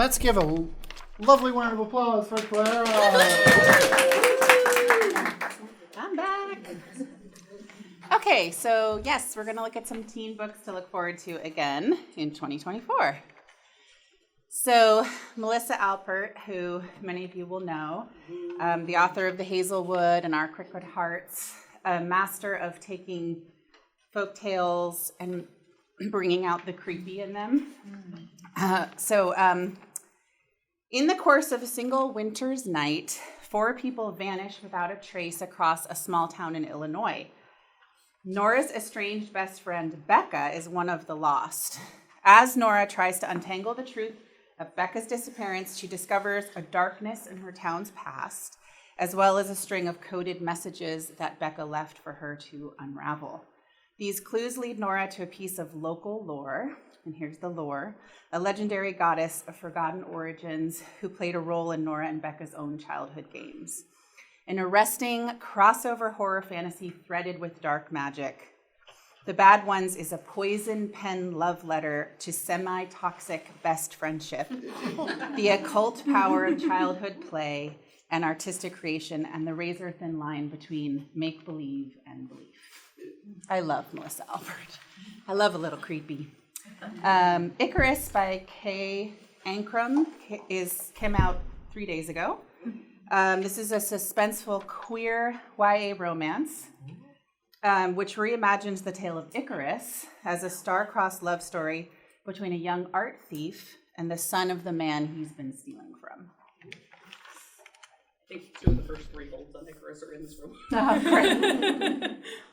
Let's give a lovely round of applause for Clara. I'm back. Okay, so yes, we're going to look at some teen books to look forward to again in 2024. So Melissa Alpert, who many of you will know, the author of The Hazelwood and Our Cricket Hearts, a master of taking folk tales and bringing out the creepy in them. In the course of a single winter's night, 4 people vanish without a trace across a small town in Illinois. Nora's estranged best friend, Becca, is one of the lost. As Nora tries to untangle the truth of Becca's disappearance, she discovers a darkness in her town's past, as well as a string of coded messages that Becca left for her to unravel. These clues lead Nora to a piece of local lore, and here's the lore, a legendary goddess of forgotten origins who played a role in Nora and Becca's own childhood games. An arresting crossover horror fantasy threaded with dark magic. The Bad Ones is a poison pen love letter to semi-toxic best friendship, the occult power of childhood play and artistic creation, and the razor-thin line between make-believe and belief. I love Melissa Alpert. I love a little creepy. Icarus by Kay Ancrum came out 3 days ago. This is a suspenseful queer YA romance, which reimagines the tale of Icarus as a star-crossed love story between a young art thief and the son of the man he's been stealing from. I think 2 of the first 3 holds on Icarus are in this room.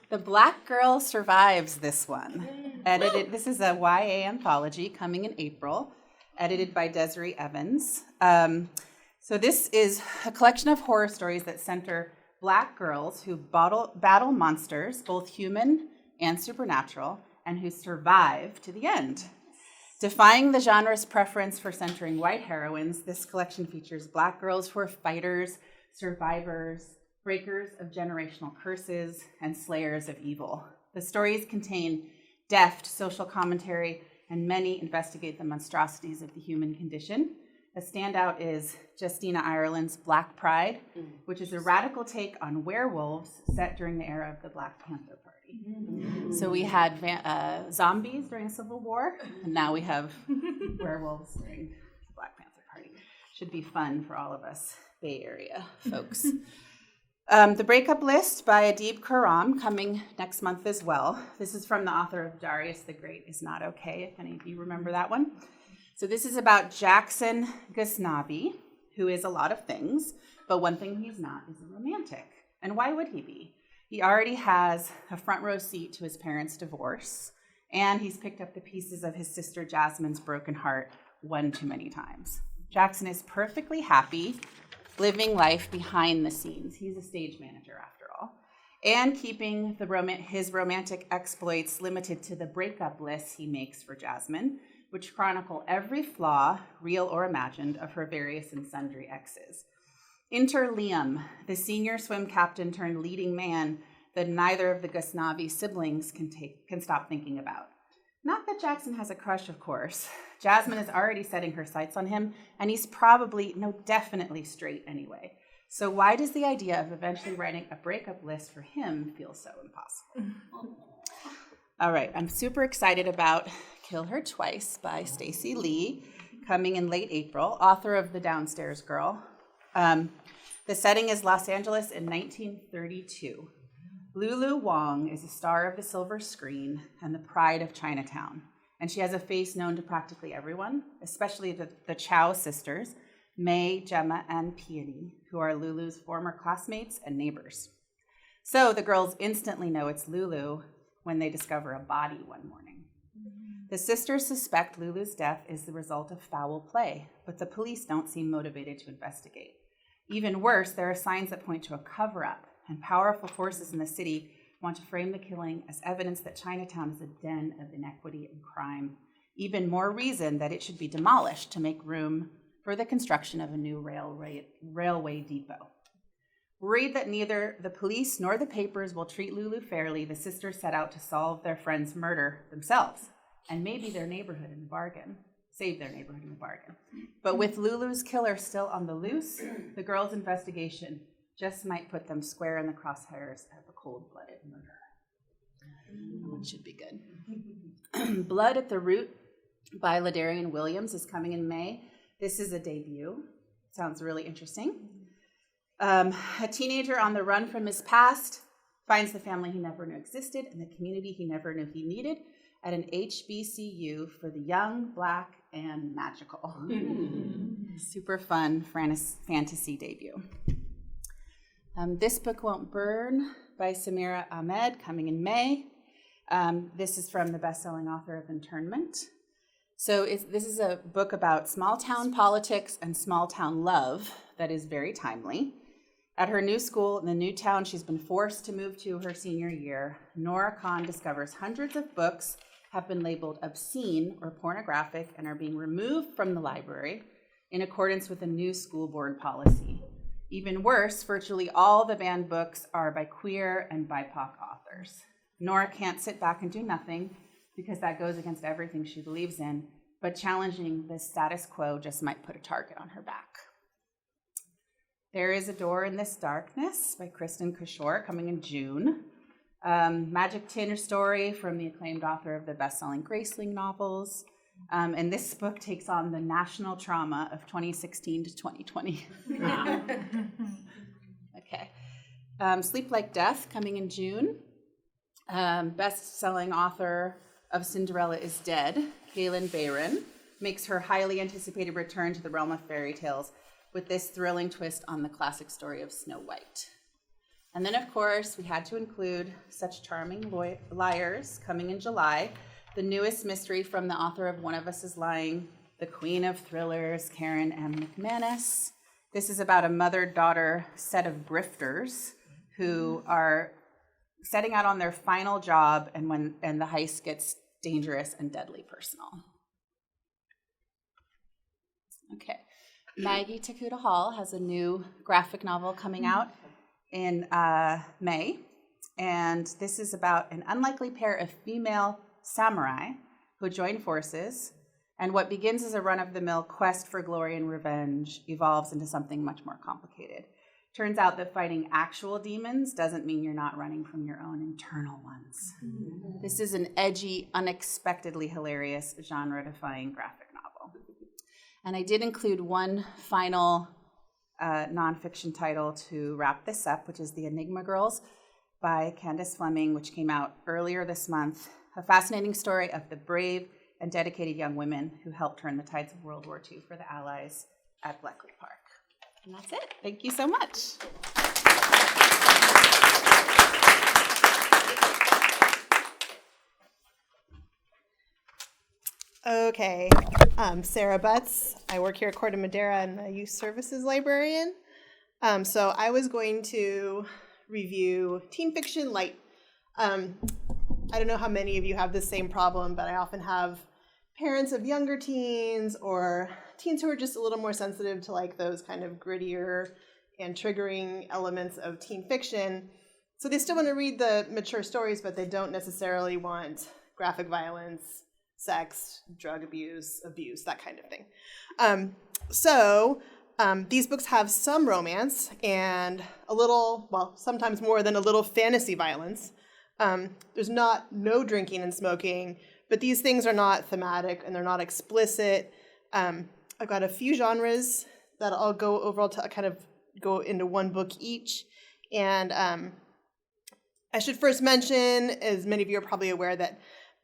The Black Girl survives this one. This is a YA anthology coming in April, edited by Desiree Evans. So this is a collection of horror stories that center Black girls who battle monsters, both human and supernatural, and who survive to the end. Defying the genre's preference for centering white heroines, this collection features Black girls who are fighters, survivors, breakers of generational curses, and slayers of evil. The stories contain deft social commentary, and many investigate the monstrosities of the human condition. A standout is Justina Ireland's Black Pride, which is a radical take on werewolves set during the era of the Black Panther Party. So we had zombies during the Civil War, and now we have werewolves during the Black Panther Party. Should be fun for all of us Bay Area folks. The Breakup List by Adib Khorram, coming next month as well. This is from the author of Darius the Great Is Not Okay, if any of you remember that one. So this is about Jackson Ghaznavi, who is a lot of things, but one thing he's not is a romantic. And why would he be? He already has a front row seat to his parents' divorce, and he's picked up the pieces of his sister Jasmine's broken heart one too many times. Jackson is perfectly happy living life behind the scenes. He's a stage manager after all, and keeping his romantic exploits limited to the breakup lists he makes for Jasmine, which chronicle every flaw, real or imagined, of her various and sundry exes. Enter Liam, the senior swim captain turned leading man that neither of the Ghaznavi siblings can stop thinking about. Not that Jackson has a crush, of course. Jasmine is already setting her sights on him, and he's definitely straight anyway. So why does the idea of eventually writing a breakup list for him feel so impossible? All right, I'm super excited about Kill Her Twice by Stacey Lee, coming in late April, author of The Downstairs Girl. The setting is Los Angeles in 1932. Lulu Wang is a star of the silver screen and the pride of Chinatown, and she has a face known to practically everyone, especially the Chow sisters, May, Gemma, and Peony, who are Lulu's former classmates and neighbors. So the girls instantly know it's Lulu when they discover a body one morning. The sisters suspect Lulu's death is the result of foul play, but the police don't seem motivated to investigate. Even worse, there are signs that point to a cover-up, and powerful forces in the city want to frame the killing as evidence that Chinatown is a den of inequity and crime. Even more reason that it should be demolished to make room for the construction of a new railway depot. Worried that neither the police nor the papers will treat Lulu fairly, the sisters set out to solve their friend's murder themselves, and maybe their neighborhood in the bargain. save their neighborhood in the bargain. But with Lulu's killer still on the loose, the girls' investigation just might put them square in the crosshairs of a cold-blooded murder. That one should be good. Blood at the Root by Ladarian Williams is coming in May. This is a debut. Sounds really interesting. A teenager on the run from his past finds the family he never knew existed and the community he never knew he needed at an HBCU for the young, Black, and magical. Super fun fantasy debut. This Book Won't Burn by Samira Ahmed, coming in May. This is from the best-selling author of Internment. So this is a book about small-town politics and small-town love that is very timely. At her new school in the new town she's been forced to move to her senior year, Nora Khan discovers hundreds of books have been labeled obscene or pornographic and are being removed from the library in accordance with a new school board policy. Even worse, virtually all the banned books are by queer and BIPOC authors. Nora can't sit back and do nothing because that goes against everything she believes in, but challenging the status quo just might put a target on her back. There is a Door in This Darkness by Kristen Kishore, coming in June. Magic Tinner story from the acclaimed author of the best-selling Graceling novels. And this book takes on the national trauma of 2016 to 2020. Okay. Sleep Like Death, coming in June. Best-selling author of Cinderella is Dead, Kaylin Bayron, makes her highly anticipated return to the realm of fairy tales with this thrilling twist on the classic story of Snow White. And then, of course, we had to include Such Charming Liars, coming in July, the newest mystery from the author of One of Us is Lying, the queen of thrillers, Karen M. McManus. This is about a mother-daughter set of grifters who are setting out on their final job and the heist gets dangerous and deadly personal. Okay. Maggie Takuta Hall has a new graphic novel coming out in May, and this is about an unlikely pair of female samurai who join forces, and what begins as a run-of-the-mill quest for glory and revenge evolves into something much more complicated. Turns out that fighting actual demons doesn't mean you're not running from your own internal ones. This is an edgy, unexpectedly hilarious, genre-defying graphic novel. And I did include one final nonfiction title to wrap this up, which is The Enigma Girls by Candace Fleming, which came out earlier this month. A fascinating story of the brave and dedicated young women who helped turn the tides of World War II for the Allies at Bleckley Park. And that's it. Thank you so much. Okay, I'm Sarah Butts. I work here at Corte Madera and I'm a youth services librarian. So I was going to review teen fiction light. I don't know how many of you have the same problem, but I often have parents of younger teens or teens who are just a little more sensitive to like those kind of grittier and triggering elements of teen fiction. So they still want to read the mature stories, but they don't necessarily want graphic violence, sex, drug abuse, that kind of thing. These books have some romance and a little, well, sometimes more than a little fantasy violence. There's no drinking and smoking, but these things are not thematic and they're not explicit. I've got a few genres that I'll go over. I'll kind of go into one book each. And I should first mention, as many of you are probably aware, that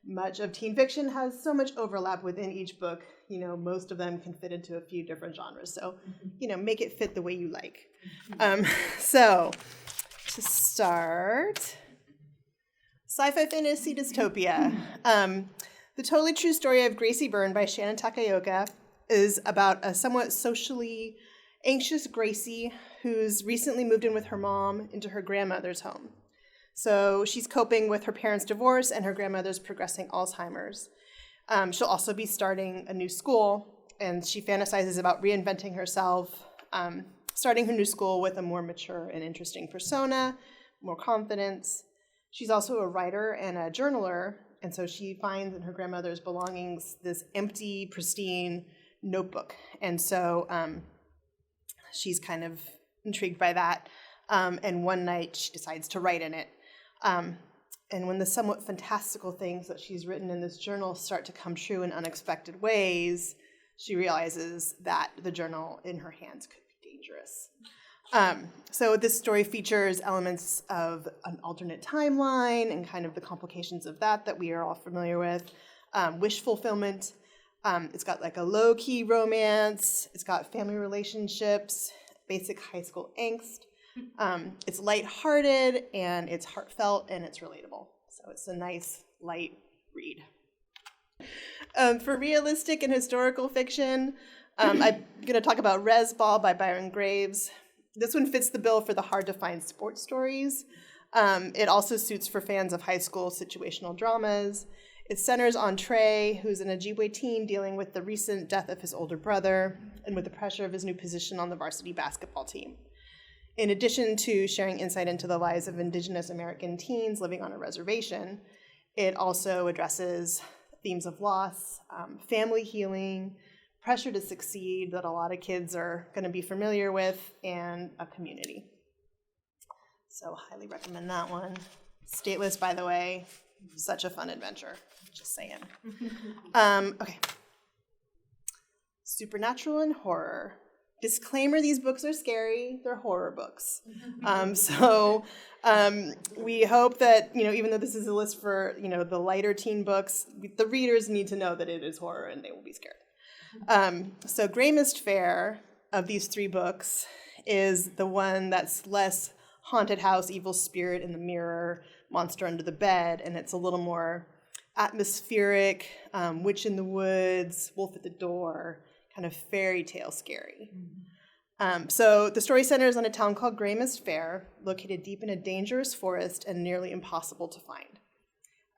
much of teen fiction has so much overlap within each book. You know, most of them can fit into a few different genres. So, you know, make it fit the way you like. So, to start, sci-fi fantasy dystopia. The Totally True Story of Gracie Byrne by Shannon Takaoka is about a somewhat socially anxious Gracie who's recently moved in with her mom into her grandmother's home. So she's coping with her parents' divorce and her grandmother's progressing Alzheimer's. She'll also be starting a new school, and she fantasizes about reinventing herself, starting her new school with a more mature and interesting persona, more confidence. She's also a writer and a journaler. And so she finds in her grandmother's belongings this empty, pristine notebook. And so she's kind of intrigued by that. And one night she decides to write in it. And when the somewhat fantastical things that she's written in this journal start to come true in unexpected ways, she realizes that the journal in her hands could be dangerous. So this story features elements of an alternate timeline and kind of the complications of that we are all familiar with. Wish fulfillment. It's got like a low-key romance. It's got family relationships, basic high school angst. It's lighthearted, and it's heartfelt, and it's relatable. So it's a nice, light read. For realistic and historical fiction, I'm going to talk about Res Ball by Byron Graves. This one fits the bill for the hard-to-find sports stories. It also suits for fans of high school situational dramas. It centers on Trey, who's an Ojibwe teen dealing with the recent death of his older brother and with the pressure of his new position on the varsity basketball team. In addition to sharing insight into the lives of Indigenous American teens living on a reservation, it also addresses themes of loss, family healing, pressure to succeed that a lot of kids are going to be familiar with, and a community. So highly recommend that one. Stateless, by the way, such a fun adventure. Just saying. Okay. Supernatural and horror. Disclaimer, these books are scary. They're horror books. We hope that, even though this is a list for, the lighter teen books, the readers need to know that it is horror and they will be scared. So Grey Mist Fair, of these three books, is the one that's less haunted house, evil spirit in the mirror, monster under the bed, and it's a little more atmospheric, witch in the woods, wolf at the door, kind of fairy tale scary. So the story centers on a town called Grey Mist Fair, located deep in a dangerous forest and nearly impossible to find.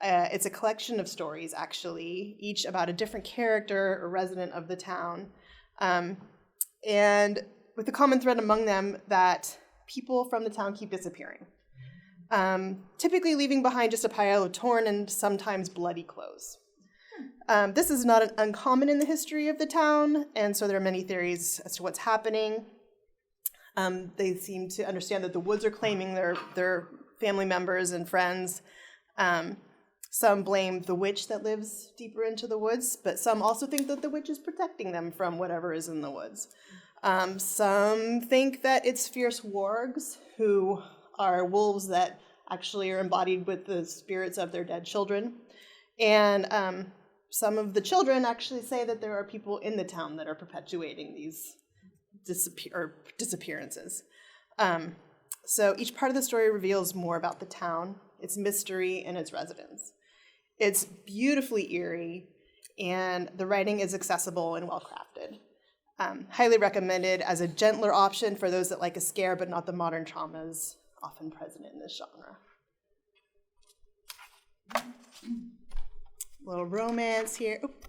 It's a collection of stories, actually, each about a different character or resident of the town, and with the common thread among them that people from the town keep disappearing, typically leaving behind just a pile of torn and sometimes bloody clothes. This is not uncommon in the history of the town, and so there are many theories as to what's happening. They seem to understand that the woods are claiming their family members and friends. Some blame the witch that lives deeper into the woods, but some also think that the witch is protecting them from whatever is in the woods. Some think that it's fierce wargs, who are wolves that actually are embodied with the spirits of their dead children. And some of the children actually say that there are people in the town that are perpetuating these disappearances. So each part of the story reveals more about the town, its mystery, and its residents. It's beautifully eerie, and the writing is accessible and well-crafted. Highly recommended as a gentler option for those that like a scare but not the modern traumas often present in this genre. A little romance here. Oop.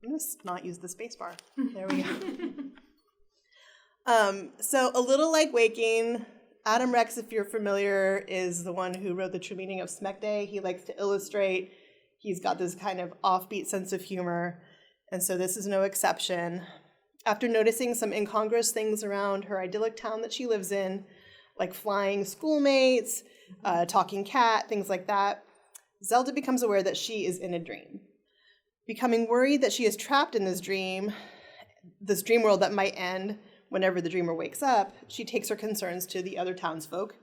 I'm going to not use the space bar. There we go. So a little like Waking, Adam Rex, if you're familiar, is the one who wrote The True Meaning of Smek Day. He likes to illustrate. He's got this kind of offbeat sense of humor, and so this is no exception. After noticing some incongruous things around her idyllic town that she lives in, like flying schoolmates, talking cat, things like that, Zelda becomes aware that she is in a dream. Becoming worried that she is trapped in this dream world that might end whenever the dreamer wakes up, she takes her concerns to the other townsfolk.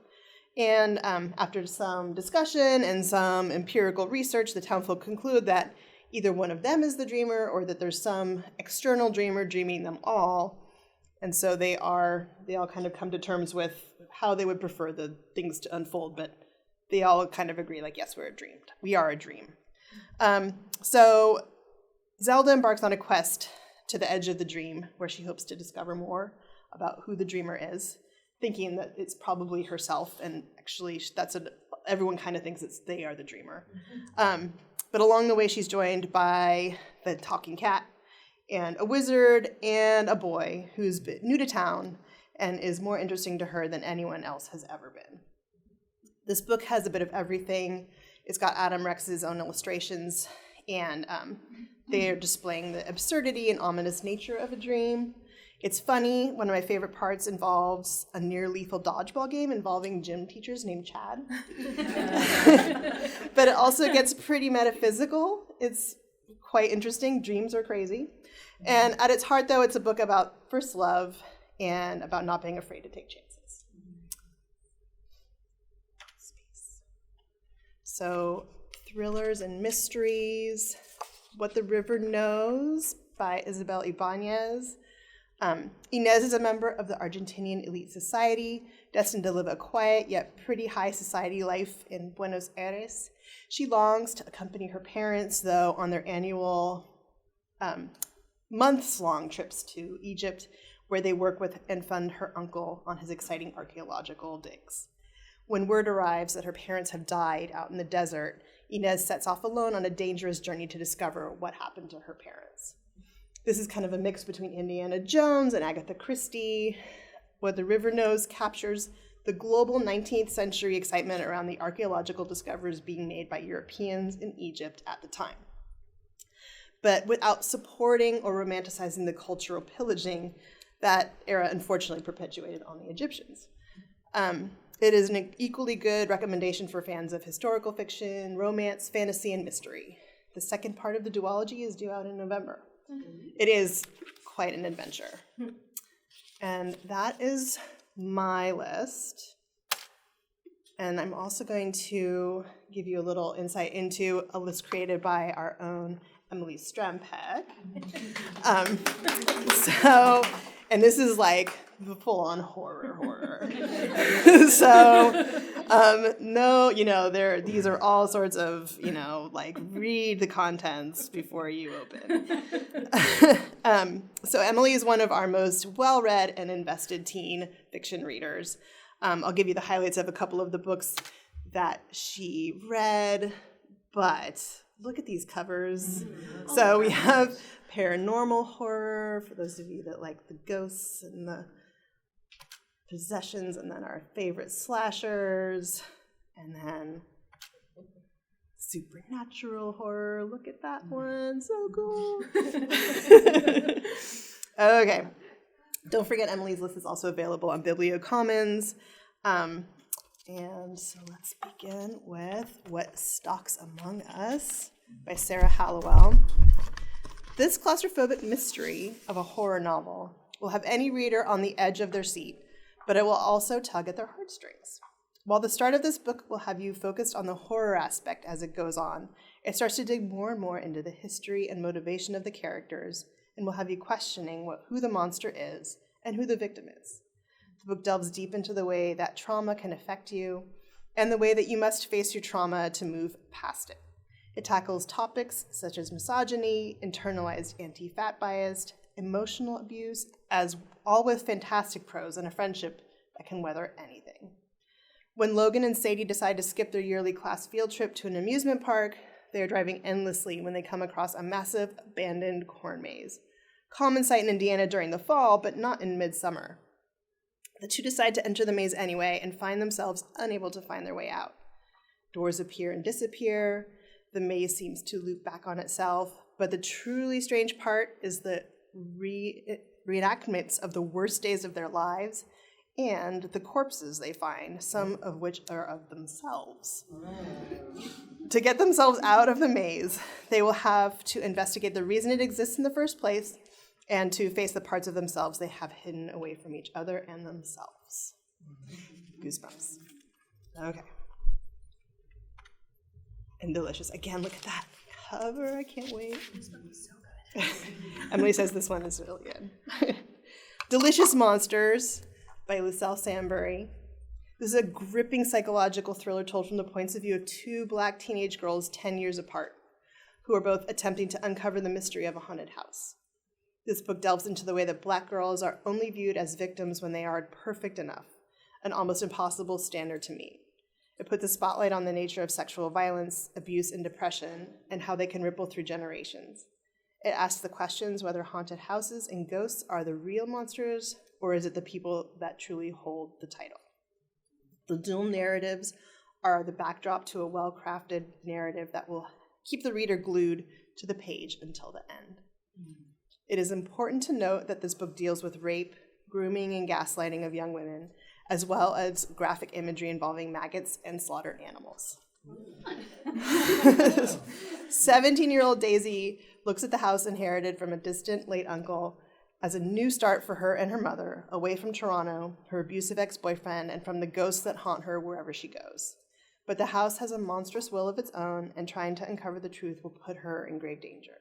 And after some discussion and some empirical research, the townsfolk conclude that either one of them is the dreamer or that there's some external dreamer dreaming them all. And so they all kind of come to terms with how they would prefer the things to unfold, but they all kind of agree, like, yes, we are a dream. So Zelda embarks on a quest to the edge of the dream, where she hopes to discover more about who the dreamer is, thinking that it's probably herself, and actually everyone kind of thinks they are the dreamer. But along the way, she's joined by the talking cat, and a wizard, and a boy who's new to town and is more interesting to her than anyone else has ever been. This book has a bit of everything. It's got Adam Rex's own illustrations, and they are displaying the absurdity and ominous nature of a dream. It's funny. One of my favorite parts involves a near-lethal dodgeball game involving gym teachers named Chad. But it also gets pretty metaphysical. It's quite interesting. Dreams are crazy. And at its heart, though, it's a book about first love and about not being afraid to take chances. So, thrillers and mysteries. What the River Knows by Isabel Ibanez. Inez is a member of the Argentinian elite society, destined to live a quiet yet pretty high society life in Buenos Aires. She longs to accompany her parents, though, on their annual months-long trips to Egypt, where they work with and fund her uncle on his exciting archaeological digs. When word arrives that her parents have died out in the desert, Inez sets off alone on a dangerous journey to discover what happened to her parents. This is kind of a mix between Indiana Jones and Agatha Christie. What the River Knows captures the global 19th century excitement around the archaeological discoveries being made by Europeans in Egypt at the time, but without supporting or romanticizing the cultural pillaging that era unfortunately perpetuated on the Egyptians. It is an equally good recommendation for fans of historical fiction, romance, fantasy, and mystery. The second part of the duology is due out in November. It is quite an adventure. And that is my list. And I'm also going to give you a little insight into a list created by our own Emily Strempeck. And this is like the full-on horror. So, no, these are all sorts of, like read the contents before you open. So Emily is one of our most well-read and invested teen fiction readers. I'll give you the highlights of a couple of the books that she read, but look at these covers. So we have paranormal horror, for those of you that like the ghosts and the possessions, and then our favorite slashers, and then supernatural horror. Look at that one, so cool. Okay, don't forget Emily's list is also available on BiblioCommons. And so let's begin with What Stalks Among Us by Sarah Hallowell. This claustrophobic mystery of a horror novel will have any reader on the edge of their seat, but it will also tug at their heartstrings. While the start of this book will have you focused on the horror aspect as it goes on, it starts to dig more and more into the history and motivation of the characters, and will have you questioning who the monster is and who the victim is. The book delves deep into the way that trauma can affect you, and the way that you must face your trauma to move past it. It tackles topics such as misogyny, internalized anti-fat bias, emotional abuse, as all with fantastic prose and a friendship that can weather anything. When Logan and Sadie decide to skip their yearly class field trip to an amusement park, they are driving endlessly when they come across a massive abandoned corn maze. Common sight in Indiana during the fall, but not in midsummer. The two decide to enter the maze anyway and find themselves unable to find their way out. Doors appear and disappear. The maze seems to loop back on itself, but the truly strange part is the reenactments of the worst days of their lives and the corpses they find, some of which are of themselves. To get themselves out of the maze, they will have to investigate the reason it exists in the first place and to face the parts of themselves they have hidden away from each other and themselves. Goosebumps. Okay. And delicious. Again, look at that cover. I can't wait. This one is so good. Emily says this one is really good. Delicious Monsters by Lucille Sambury. This is a gripping psychological thriller told from the points of view of two Black teenage girls 10 years apart, who are both attempting to uncover the mystery of a haunted house. This book delves into the way that Black girls are only viewed as victims when they are perfect enough, an almost impossible standard to meet. It puts a spotlight on the nature of sexual violence, abuse, and depression, and how they can ripple through generations. It asks the questions whether haunted houses and ghosts are the real monsters, or is it the people that truly hold the title? The dual narratives are the backdrop to a well-crafted narrative that will keep the reader glued to the page until the end. It is important to note that this book deals with rape, grooming, and gaslighting of young women, as well as graphic imagery involving maggots and slaughtered animals. 17-year-old Daisy looks at the house inherited from a distant late uncle as a new start for her and her mother, away from Toronto, her abusive ex-boyfriend, and from the ghosts that haunt her wherever she goes. But the house has a monstrous will of its own, and trying to uncover the truth will put her in grave danger.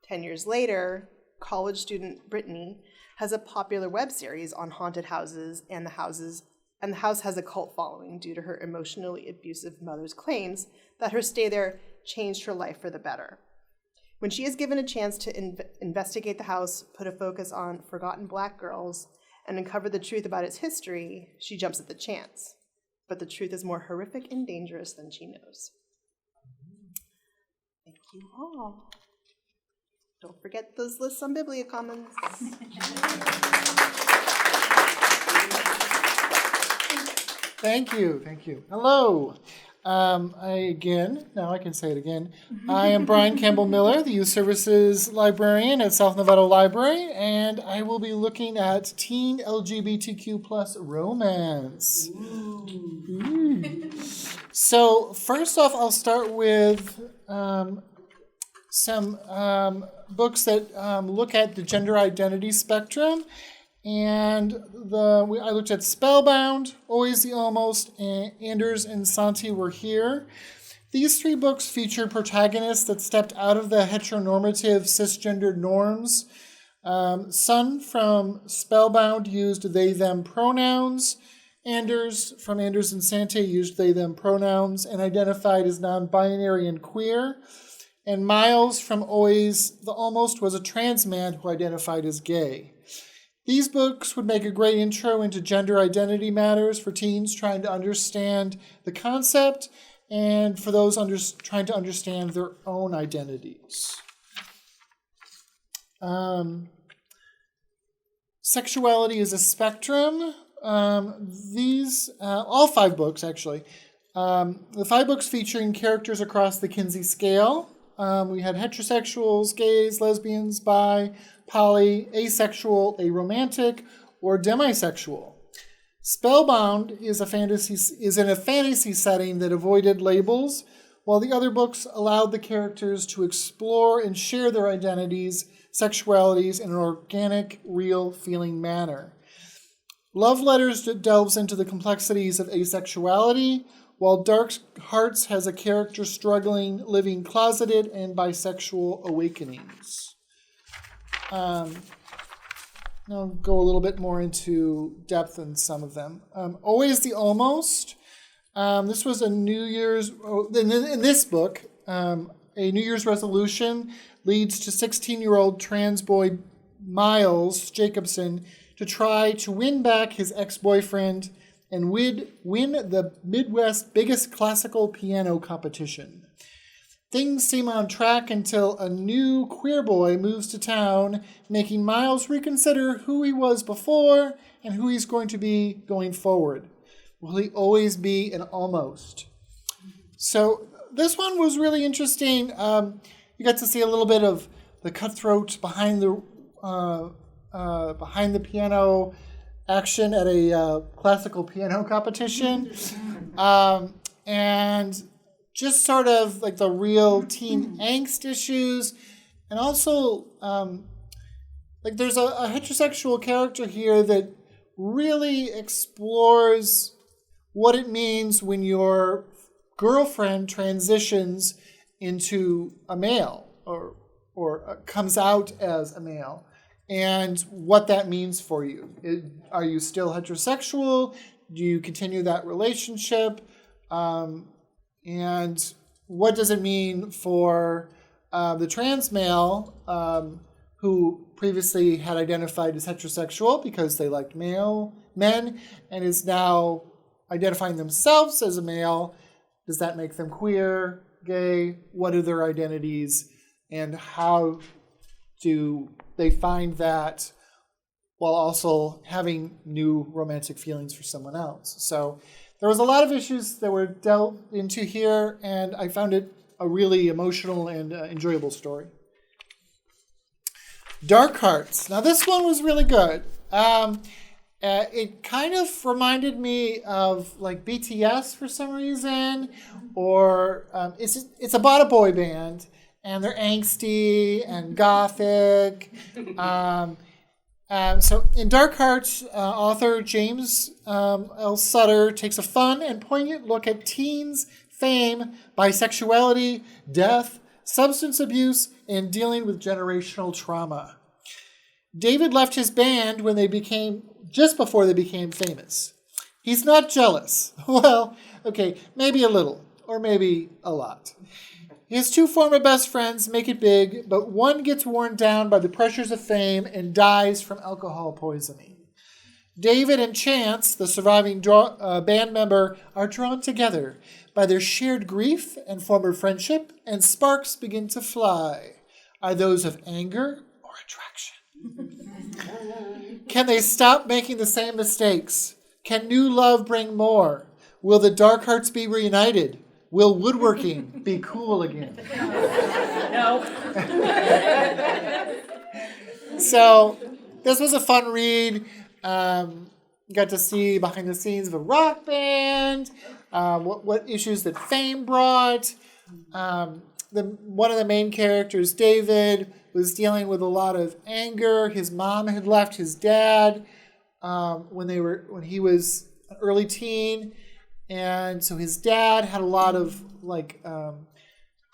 10 years later, college student Brittany has a popular web series on haunted houses, and the house has a cult following due to her emotionally abusive mother's claims that her stay there changed her life for the better. When she is given a chance to investigate the house, put a focus on forgotten Black girls, and uncover the truth about its history, she jumps at the chance. But the truth is more horrific and dangerous than she knows. Thank you all. Don't forget those lists on BibliaCommons. Thank you. Hello. Now I can say it again. I am Brian Campbell Miller, the Youth Services Librarian at South Novato Library, and I will be looking at teen LGBTQ plus romance. Ooh. So first off, I'll start with some books that look at the gender identity spectrum. And I looked at Spellbound, Always the Almost, and Anders and Santi Were Here. These three books feature protagonists that stepped out of the heteronormative cisgendered norms. Sun from Spellbound used they-them pronouns. Anders from Anders and Santi used they-them pronouns and identified as non-binary and queer. And Miles from Always the Almost was a trans man who identified as gay. These books would make a great intro into gender identity matters for teens trying to understand the concept and for those trying to understand their own identities. Sexuality is a spectrum. All 5 books, actually. The 5 books featuring characters across the Kinsey scale. We had heterosexuals, gays, lesbians, bi, poly, asexual, aromantic, or demisexual. Spellbound is in a fantasy setting that avoided labels, while the other books allowed the characters to explore and share their identities, sexualities in an organic, real feeling manner. Love Letters delves into the complexities of asexuality, while Dark Hearts has a character struggling, living closeted and bisexual awakenings. I'll go a little bit more into depth in some of them. Always the Almost. This was a New Year's, in this book, a New Year's resolution leads to 16-year-old trans boy Miles Jacobson to try to win back his ex-boyfriend and win the Midwest's biggest classical piano competition. Things seem on track until a new queer boy moves to town, making Miles reconsider who he was before and who he's going to be going forward. Will he always be an almost? So this one was really interesting. You got to see a little bit of the cutthroat behind the piano action at a classical piano competition. And just sort of like the real teen angst issues. And also, there's a heterosexual character here that really explores what it means when your girlfriend transitions into a male or comes out as a male, and what that means for you. Are you still heterosexual? Do you continue that relationship? And what does it mean for the trans male who previously had identified as heterosexual because they liked men and is now identifying themselves as a male? Does that make them queer, gay? What are their identities? And how do they find that while also having new romantic feelings for someone else? So there was a lot of issues that were dealt into here, and I found it a really emotional and enjoyable story. Dark Hearts. Now this one was really good. It kind of reminded me of like BTS for some reason, or it's about a boy band, and they're angsty and gothic. So in Dark Hearts, author James L. Sutter takes a fun and poignant look at teens, fame, bisexuality, death, substance abuse, and dealing with generational trauma. David left his band just before they became famous. He's not jealous. Well, okay, maybe a little, or maybe a lot. His two former best friends make it big, but one gets worn down by the pressures of fame and dies from alcohol poisoning. David and Chance, the surviving band member, are drawn together by their shared grief and former friendship, and sparks begin to fly. Are those of anger or attraction? Can they stop making the same mistakes? Can new love bring more? Will the Dark Hearts be reunited? Will woodworking be cool again? No. So this was a fun read. Got to see behind the scenes of a rock band, what issues that fame brought. One of the main characters, David, was dealing with a lot of anger. His mom had left his dad when he was an early teen, and so his dad had a lot of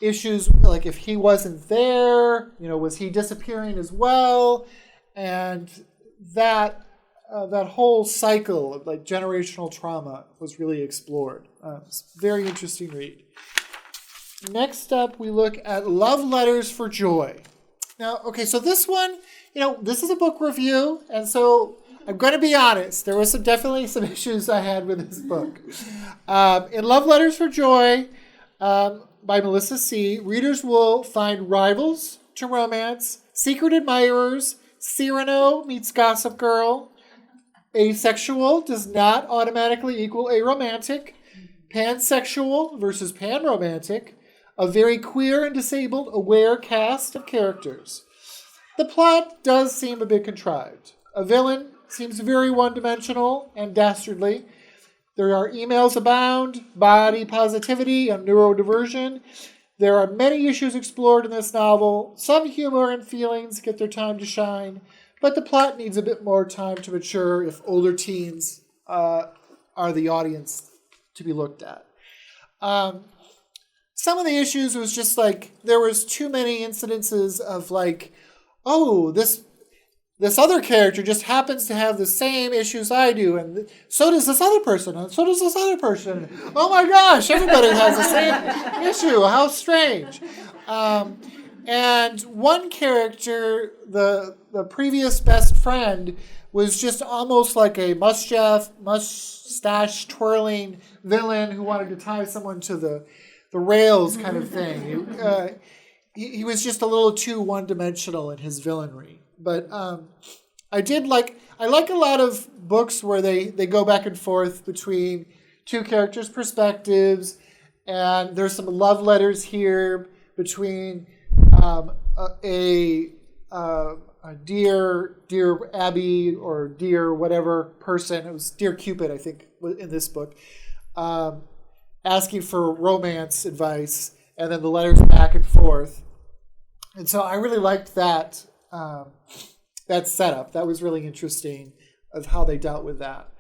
issues, like if he wasn't there, was he disappearing as well? And that whole cycle of generational trauma was really explored. It's a very interesting read. Next up, we look at Love Letters for Joy. Now, okay, so this one, this is a book review, and so I'm going to be honest. There was definitely some issues I had with this book. In Love Letters for Joy, by Melissa C., readers will find rivals to romance, secret admirers, Cyrano meets Gossip Girl, asexual does not automatically equal aromantic, pansexual versus panromantic, a very queer and disabled aware cast of characters. The plot does seem a bit contrived. A villain seems very one-dimensional and dastardly. There are emails abound, body positivity, and neurodiversion. There are many issues explored in this novel. Some humor and feelings get their time to shine, but the plot needs a bit more time to mature if older teens are the audience to be looked at. Some of the issues was just there was too many incidences of this other character just happens to have the same issues I do, and so does this other person, and so does this other person. Oh my gosh, everybody has the same issue. How strange. And one character, the previous best friend, was just almost like a mustache twirling villain who wanted to tie someone to the rails kind of thing. He was just a little too one-dimensional in his villainry. But I like a lot of books where they go back and forth between two characters' perspectives, and there's some love letters here between a dear Abby or dear whatever person. It was Dear Cupid, I think, in this book. Asking for romance advice, and then the letters back and forth. And so I really liked that setup. That was really interesting of how they dealt with that.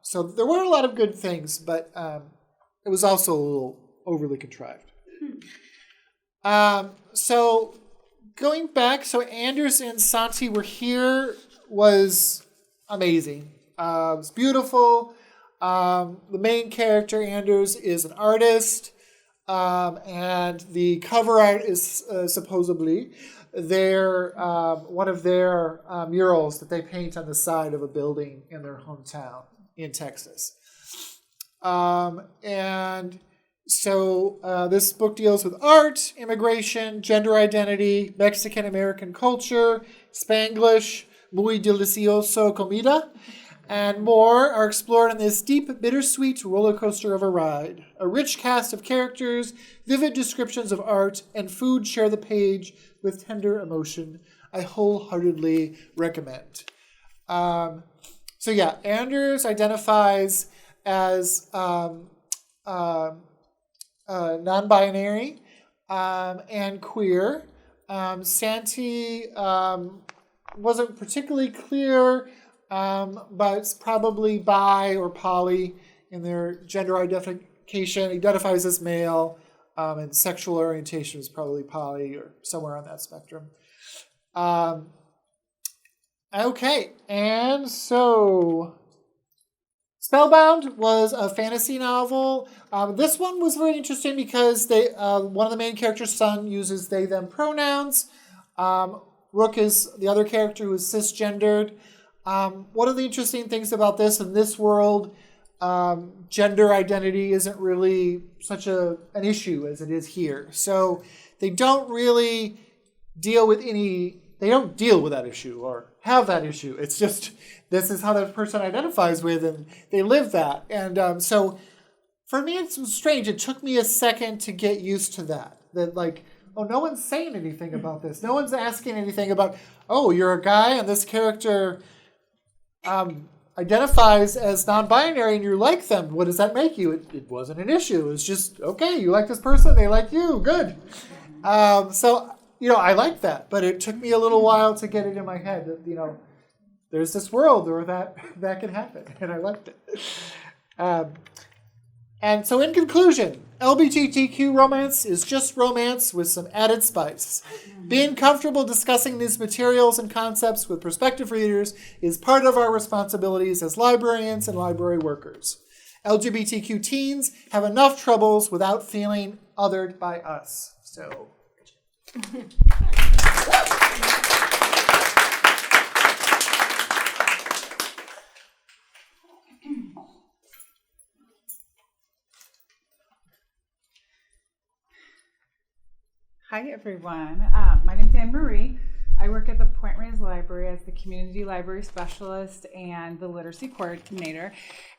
So there were a lot of good things, but it was also a little overly contrived. So going back, so Anders and Santi were here was amazing. It was beautiful. The main character, Anders, is an artist, and the cover art is supposedly one of their murals that they paint on the side of a building in their hometown in Texas. And so this book deals with art, immigration, gender identity, Mexican-American culture, Spanglish, muy delicioso comida, and more are explored in this deep, bittersweet roller coaster of a ride. A rich cast of characters, vivid descriptions of art, and food share the page with tender emotion. I wholeheartedly recommend. So yeah, Anders identifies as non-binary and queer. Santi wasn't particularly clear, but it's probably bi or poly in their gender identification. Identifies as male, and sexual orientation is probably poly or somewhere on that spectrum. Okay, and so Spellbound was a fantasy novel. This one was very interesting because one of the main character's son uses they, them pronouns. Rook is the other character who is cisgendered. One of the interesting things about this, in this world, gender identity isn't really such an issue as it is here. So they don't really deal with that issue or have that issue. It's just, this is how that person identifies with, and they live that. And so for me, it's strange. It took me a second to get used to that. That like, oh, no one's saying anything about this. No one's asking anything about, oh, you're a guy and this character identifies as non-binary and you like them. What does that make you? It wasn't an issue. It's just, okay, you like this person, they like you, good. So, I like that, but it took me a little while to get it in my head that, there's this world where that can happen, and I liked it. And so in conclusion, LGBTQ romance is just romance with some added spice. Being comfortable discussing these materials and concepts with prospective readers is part of our responsibilities as librarians and library workers. LGBTQ teens have enough troubles without feeling othered by us. So... Hi, everyone. My name's Anne-Marie. I work at the Point Reyes Library as the Community Library Specialist and the Literacy Coordinator.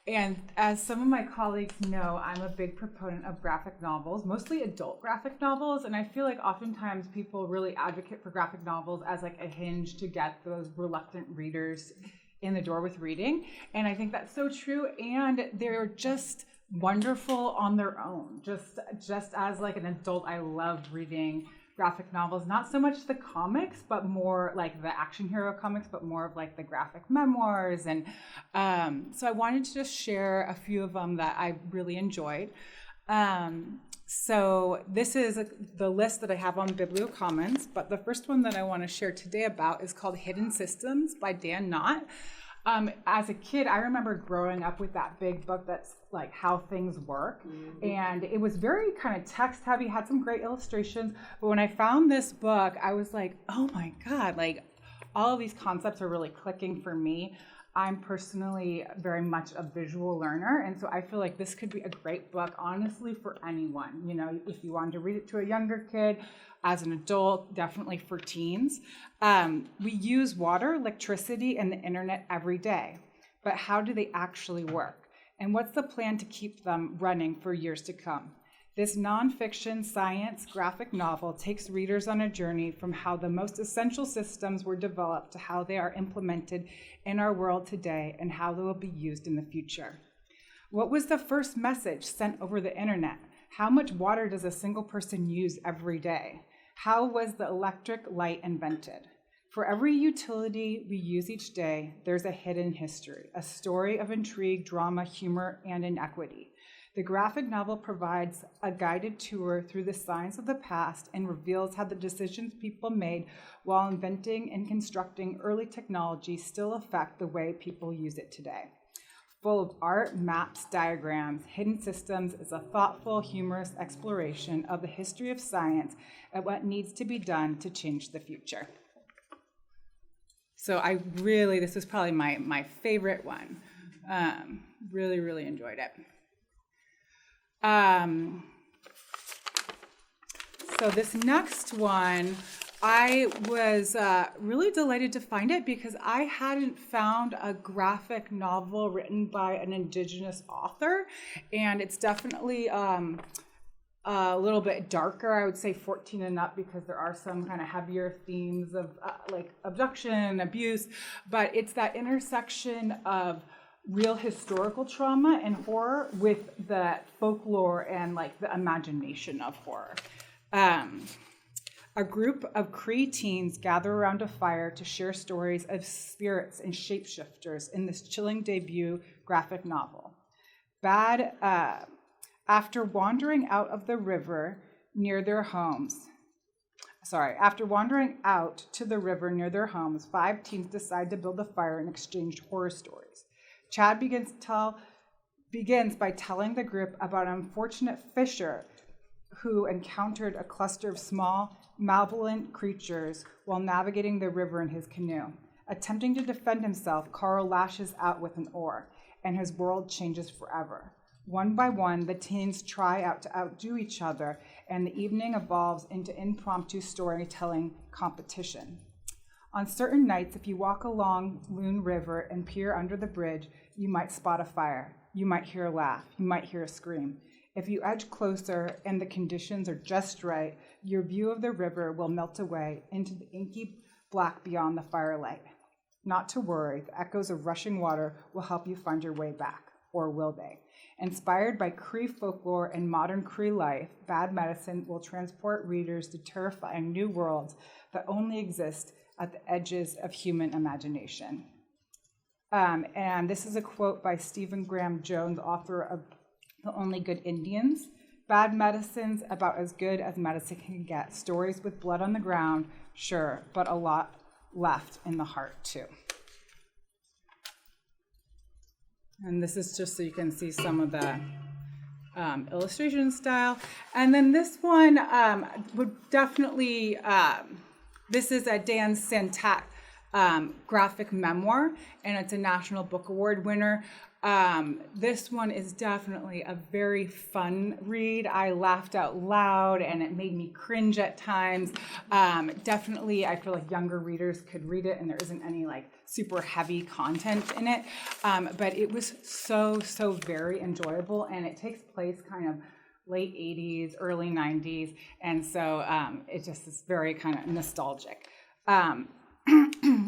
And as some of my colleagues know, I'm a big proponent of graphic novels, mostly adult graphic novels. And I feel like oftentimes people really advocate for graphic novels as like a hinge to get those reluctant readers in the door with reading. And I think that's so true. And they're just wonderful on their own. Just as like an adult, I love reading graphic novels, not so much the comics, but more like the action hero comics, but more of like the graphic memoirs. And so I wanted to just share a few of them that I really enjoyed. So this is the list that I have on BiblioCommons, but the first one that I want to share today about is called Hidden Systems by Dan Knott. As a kid, I remember growing up with that big book that's like How Things Work. Mm-hmm. And it was very kind of text heavy, had some great illustrations. But when I found this book, I was like, oh my God, like all of these concepts are really clicking for me. I'm personally very much a visual learner. And so I feel like this could be a great book, honestly, for anyone. If you wanted to read it to a younger kid, as an adult, definitely for teens. We use water, electricity, and the internet every day. But how do they actually work? And what's the plan to keep them running for years to come? This nonfiction science graphic novel takes readers on a journey from how the most essential systems were developed to how they are implemented in our world today and how they will be used in the future. What was the first message sent over the internet? How much water does a single person use every day? How was the electric light invented? For every utility we use each day, there's a hidden history, a story of intrigue, drama, humor, and inequity. The graphic novel provides a guided tour through the science of the past and reveals how the decisions people made while inventing and constructing early technology still affect the way people use it today. Full of art, maps, diagrams, Hidden Systems is a thoughtful, humorous exploration of the history of science and what needs to be done to change the future. So this was probably my favorite one. Really, really enjoyed it. So this next one I was really delighted to find it because I hadn't found a graphic novel written by an Indigenous author, and it's definitely a little bit darker. I would say 14 and up because there are some kind of heavier themes of like abduction, abuse, but it's that intersection of real historical trauma and horror with the folklore and like the imagination of horror. A group of Cree teens gather around a fire to share stories of spirits and shapeshifters in this chilling debut graphic novel. After wandering out to the river near their homes, 5 teens decide to build a fire and exchange horror stories. Chad begins by telling the group about an unfortunate fisher who encountered a cluster of small, malevolent creatures while navigating the river in his canoe. Attempting to defend himself, Carl lashes out with an oar, and his world changes forever. One by one, the teens try out to outdo each other, and the evening evolves into impromptu storytelling competition. On certain nights, if you walk along Loon River and peer under the bridge, you might spot a fire. You might hear a laugh. You might hear a scream. If you edge closer and the conditions are just right, your view of the river will melt away into the inky black beyond the firelight. Not to worry, the echoes of rushing water will help you find your way back, or will they? Inspired by Cree folklore and modern Cree life, Bad Medicine will transport readers to terrifying new worlds that only exist at the edges of human imagination. And this is a quote by Stephen Graham Jones, author of The Only Good Indians. Bad Medicine's about as good as medicine can get. Stories with blood on the ground, sure, but a lot left in the heart too. And this is just so you can see some of the illustration style. And then this one would definitely, this is a Dan Santat graphic memoir, and it's a National Book Award winner. This one is definitely a very fun read. I laughed out loud and it made me cringe at times. Definitely, I feel like younger readers could read it and there isn't any like super heavy content in it. But it was so very enjoyable, and it takes place kind of late 80s, early 90s. And so it just is very kind of nostalgic.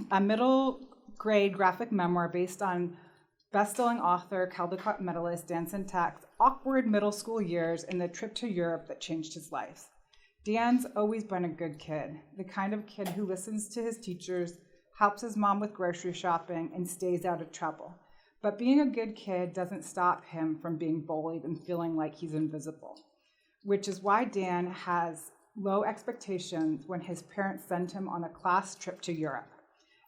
A middle grade graphic memoir based on best-selling author, Caldecott medalist Dan Santat's awkward middle school years and the trip to Europe that changed his life. Dan's always been a good kid, the kind of kid who listens to his teachers, helps his mom with grocery shopping, and stays out of trouble. But being a good kid doesn't stop him from being bullied and feeling like he's invisible, which is why Dan has low expectations when his parents send him on a class trip to Europe.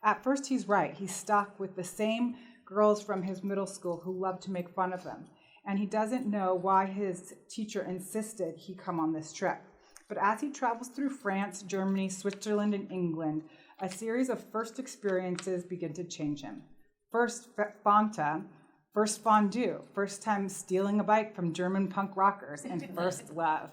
At first, he's right. He's stuck with the same girls from his middle school who love to make fun of him, and he doesn't know why his teacher insisted he come on this trip. But as he travels through France, Germany, Switzerland, and England, a series of first experiences begin to change him. First Fanta, first fondue, first time stealing a bike from German punk rockers, and first love.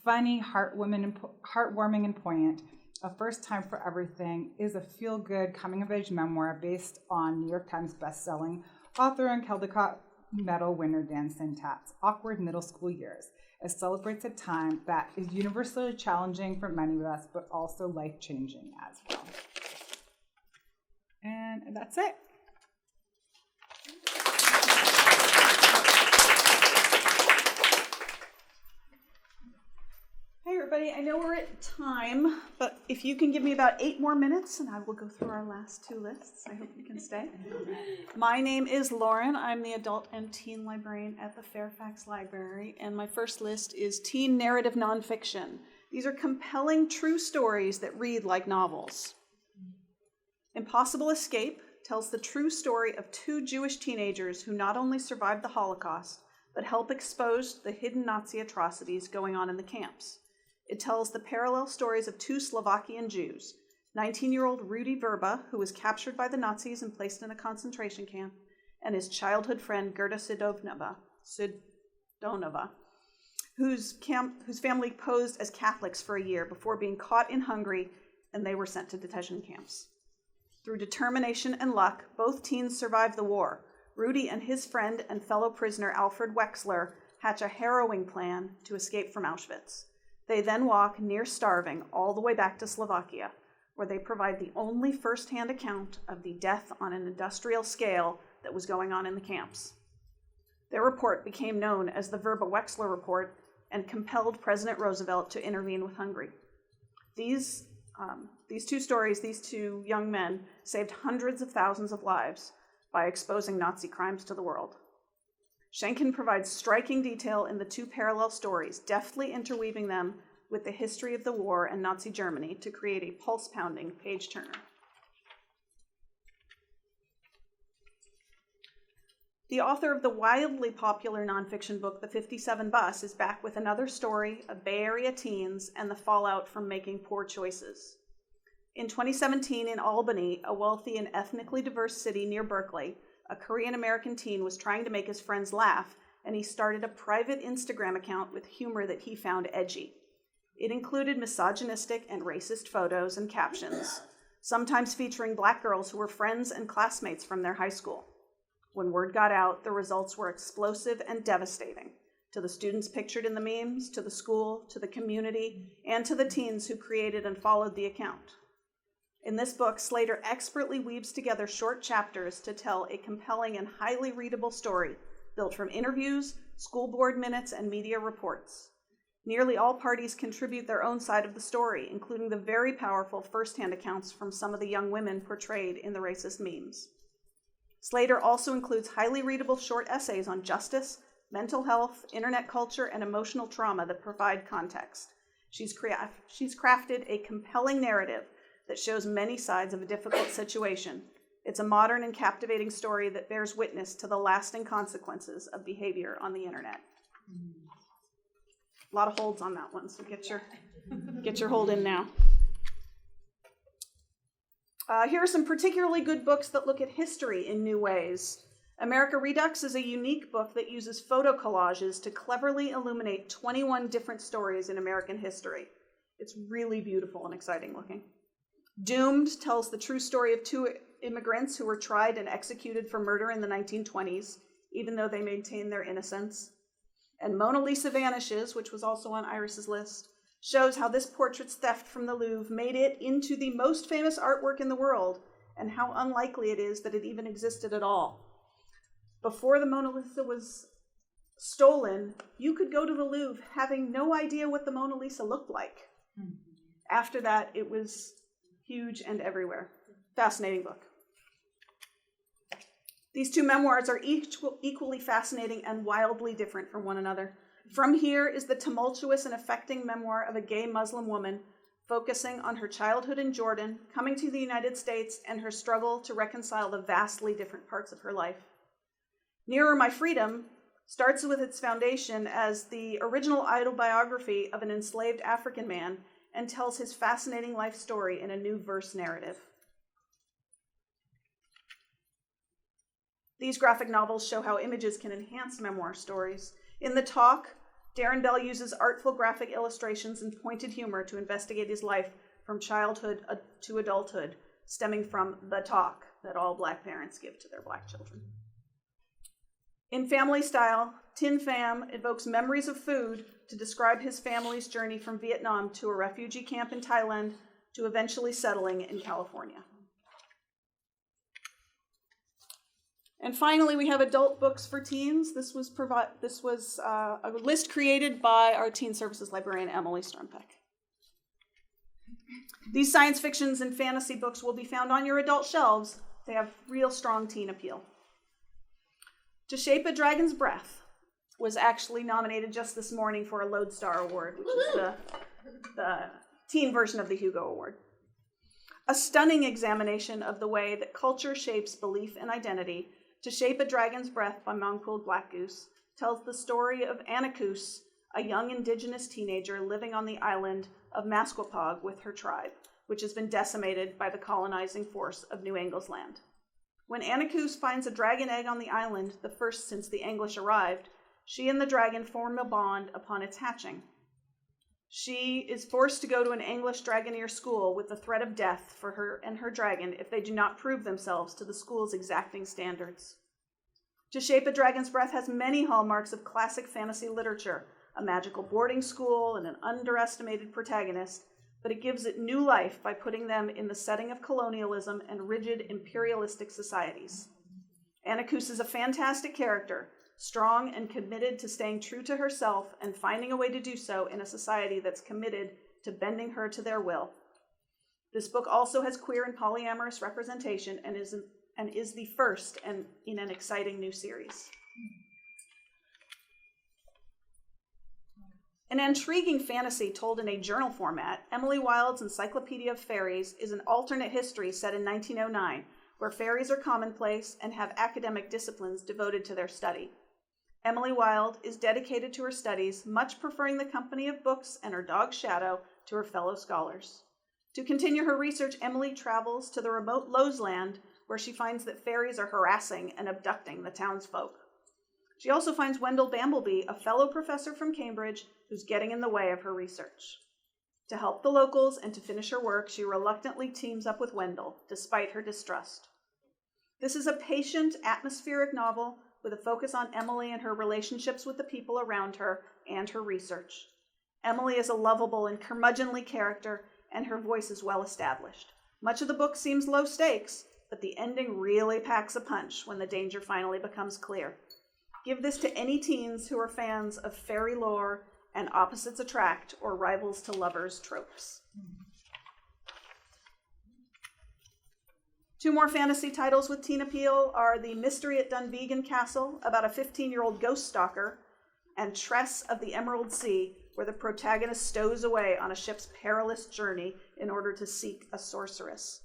Funny, heartwarming, and poignant. A First Time for Everything is a feel-good coming-of-age memoir based on New York Times best-selling author and Caldecott Medal winner Dan Santat's awkward middle school years. It celebrates a time that is universally challenging for many of us, but also life-changing as well. And that's it. Hey everybody, I know we're at time, but if you can give me about 8 more minutes and I will go through our last 2 lists. I hope you can stay. My name is Lauren. I'm the adult and teen librarian at the Fairfax Library, and my first list is teen narrative nonfiction. These are compelling true stories that read like novels. Impossible Escape tells the true story of 2 Jewish teenagers who not only survived the Holocaust, but help expose the hidden Nazi atrocities going on in the camps. It tells the parallel stories of 2 Slovakian Jews, 19-year-old Rudy Verba, who was captured by the Nazis and placed in a concentration camp, and his childhood friend Gerda Sidonova, whose family posed as Catholics for a year before being caught in Hungary and they were sent to detention camps. Through determination and luck, both teens survived the war. Rudy and his friend and fellow prisoner Alfred Wexler hatch a harrowing plan to escape from Auschwitz. They then walk, near starving, all the way back to Slovakia, where they provide the only first-hand account of the death on an industrial scale that was going on in the camps. Their report became known as the Verba-Wexler Report and compelled President Roosevelt to intervene with Hungary. These two stories, these two young men, saved hundreds of thousands of lives by exposing Nazi crimes to the world. Schenken provides striking detail in the two parallel stories, deftly interweaving them with the history of the war and Nazi Germany to create a pulse-pounding page-turner. The author of the wildly popular nonfiction book, The 57 Bus, is back with another story of Bay Area teens and the fallout from making poor choices. In 2017 in Albany, a wealthy and ethnically diverse city near Berkeley, a Korean-American teen was trying to make his friends laugh, and he started a private Instagram account with humor that he found edgy. It included misogynistic and racist photos and captions, sometimes featuring Black girls who were friends and classmates from their high school. When word got out, the results were explosive and devastating to the students pictured in the memes, to the school, to the community, and to the teens who created and followed the account. In this book, Slater expertly weaves together short chapters to tell a compelling and highly readable story built from interviews, school board minutes, and media reports. Nearly all parties contribute their own side of the story, including the very powerful first-hand accounts from some of the young women portrayed in the racist memes. Slater also includes highly readable short essays on justice, mental health, internet culture, and emotional trauma that provide context. She's crafted a compelling narrative that shows many sides of a difficult situation. It's a modern and captivating story that bears witness to the lasting consequences of behavior on the internet. A lot of holds on that one, so get your hold in now. Here are some particularly good books that look at history in new ways. America Redux is a unique book that uses photo collages to cleverly illuminate 21 different stories in American history. It's really beautiful and exciting looking. Doomed tells the true story of two immigrants who were tried and executed for murder in the 1920s, even though they maintained their innocence. And Mona Lisa Vanishes, which was also on Iris's list, shows how this portrait's theft from the Louvre made it into the most famous artwork in the world, and how unlikely it is that it even existed at all. Before the Mona Lisa was stolen, you could go to the Louvre having no idea what the Mona Lisa looked like. After that, it was huge and everywhere. Fascinating book. These two memoirs are equally fascinating and wildly different from one another. From Here is the tumultuous and affecting memoir of a gay Muslim woman focusing on her childhood in Jordan, coming to the United States, and her struggle to reconcile the vastly different parts of her life. Nearer My Freedom starts with its foundation as the original autobiography of an enslaved African man and tells his fascinating life story in a new verse narrative. These graphic novels show how images can enhance memoir stories. In The Talk, Darren Bell uses artful graphic illustrations and pointed humor to investigate his life from childhood to adulthood, stemming from the talk that all Black parents give to their Black children. In Family Style, Tin Pham evokes memories of food to describe his family's journey from Vietnam to a refugee camp in Thailand to eventually settling in California. And finally, we have adult books for teens. This was a list created by our teen services librarian, Emily Stormpeck. These science fictions and fantasy books will be found on your adult shelves. They have real strong teen appeal. To Shape a Dragon's Breath was actually nominated just this morning for a Lodestar Award, which is the teen version of the Hugo Award. A stunning examination of the way that culture shapes belief and identity, To Shape a Dragon's Breath by Mongkul Blackgoose tells the story of Anakus, a young indigenous teenager living on the island of Masquapog with her tribe, which has been decimated by the colonizing force of New Anglesland. When Anakus finds a dragon egg on the island, the first since the English arrived, she and the dragon form a bond upon its hatching. She is forced to go to an English Dragoneer school with the threat of death for her and her dragon if they do not prove themselves to the school's exacting standards. To Shape a Dragon's Breath has many hallmarks of classic fantasy literature, a magical boarding school and an underestimated protagonist, but it gives it new life by putting them in the setting of colonialism and rigid imperialistic societies. Anacus is a fantastic character, strong and committed to staying true to herself and finding a way to do so in a society that's committed to bending her to their will. This book also has queer and polyamorous representation and is the first in an exciting new series. An intriguing fantasy told in a journal format, Emily Wilde's Encyclopedia of Fairies is an alternate history set in 1909, where fairies are commonplace and have academic disciplines devoted to their study. Emily Wilde is dedicated to her studies, much preferring the company of books and her dog Shadow to her fellow scholars. To continue her research, Emily travels to the remote Lowsland, where she finds that fairies are harassing and abducting the townsfolk. She also finds Wendell Bambleby, a fellow professor from Cambridge, who's getting in the way of her research. To help the locals and to finish her work, she reluctantly teams up with Wendell, despite her distrust. This is a patient, atmospheric novel with a focus on Emily and her relationships with the people around her and her research. Emily is a lovable and curmudgeonly character, and her voice is well established. Much of the book seems low stakes, but the ending really packs a punch when the danger finally becomes clear. Give this to any teens who are fans of fairy lore and opposites attract or rivals to lovers tropes. Two more fantasy titles with teen appeal are The Mystery at Dunvegan Castle, about a 15-year-old ghost stalker, and Tress of the Emerald Sea, where the protagonist stows away on a ship's perilous journey in order to seek a sorceress.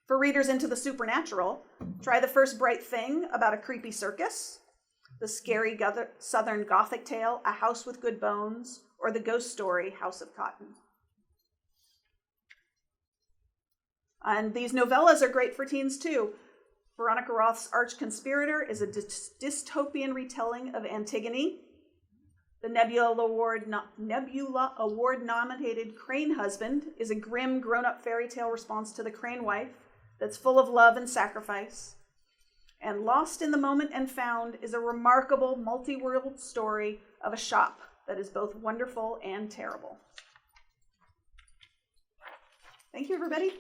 For readers into the supernatural, try The First Bright Thing, about a creepy circus, the scary Southern Gothic tale, A House with Good Bones, or the ghost story, House of Cotton. And these novellas are great for teens too. Veronica Roth's Arch-Conspirator is a dystopian retelling of Antigone. The Nebula Award-nominated Crane Husband is a grim, grown-up fairy tale response to The Crane Wife that's full of love and sacrifice. And Lost in the Moment and Found is a remarkable multi-world story of a shop that is both wonderful and terrible. Thank you, everybody.